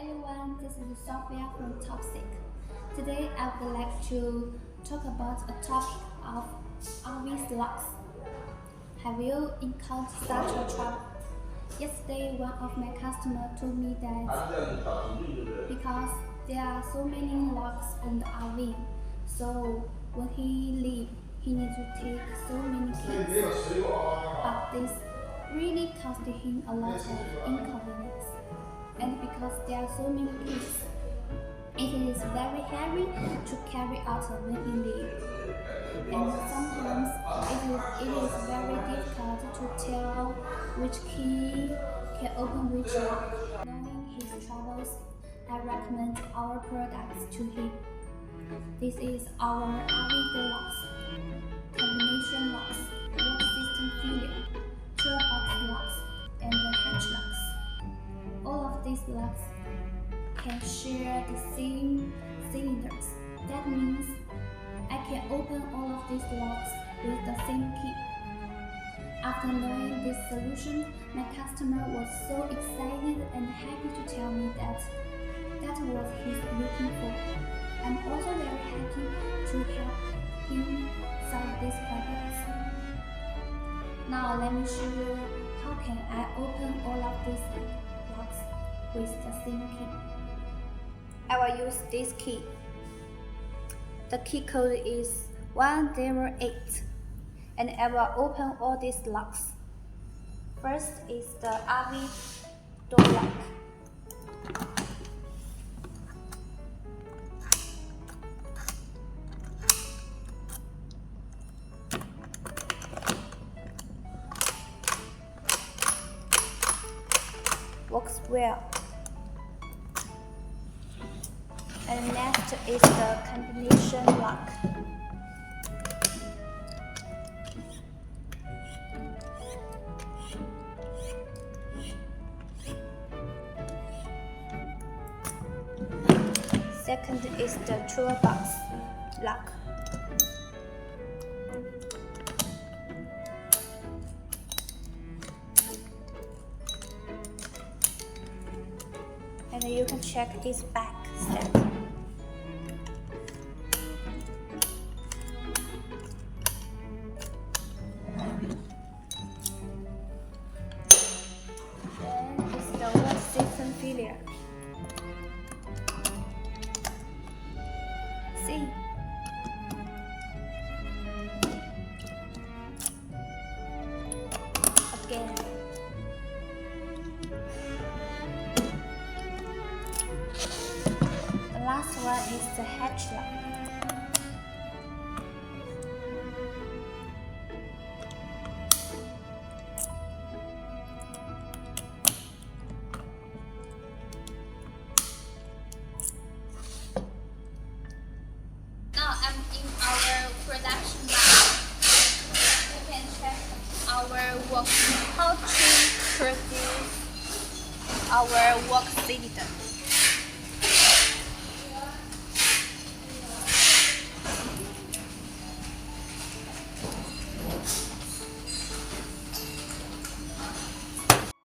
everyone, this is Sophia from Toxic. Today I would like to talk about a topic of RV locks. Have you encountered such a trouble? Yesterday, one of my customers told me that because there are so many locks on the RV, so when he leaves, he needs to take so many keys. But this really cost him a lot of inconvenience. And because there are so many keys, it is very heavy to carry out when he leaves. And sometimes it is very difficult to tell which key can open which lock. Knowing his troubles, I recommend our products to him. This is our RV locks, combination locks, lock system failure, toolbox locks, and the hatch locks. All of these locks can share the same cylinders. That means I can open all of these locks with the same key. After knowing this solution, my customer was so excited and happy to tell me that was he's looking for. I'm also very happy to help him solve these problems. Now let me show you how can I open all of these locks with the same key. I will use this key. The key code is 108, and I will open all these locks. First is the RV door lock. Works well. And next is the combination lock. Second is the toolbox lock. And you can check its back step. Then is the lock system failure. See? Again. The last one is the hatch lock. Now I'm in our production line. You can check our work, how to produce our work cylinder.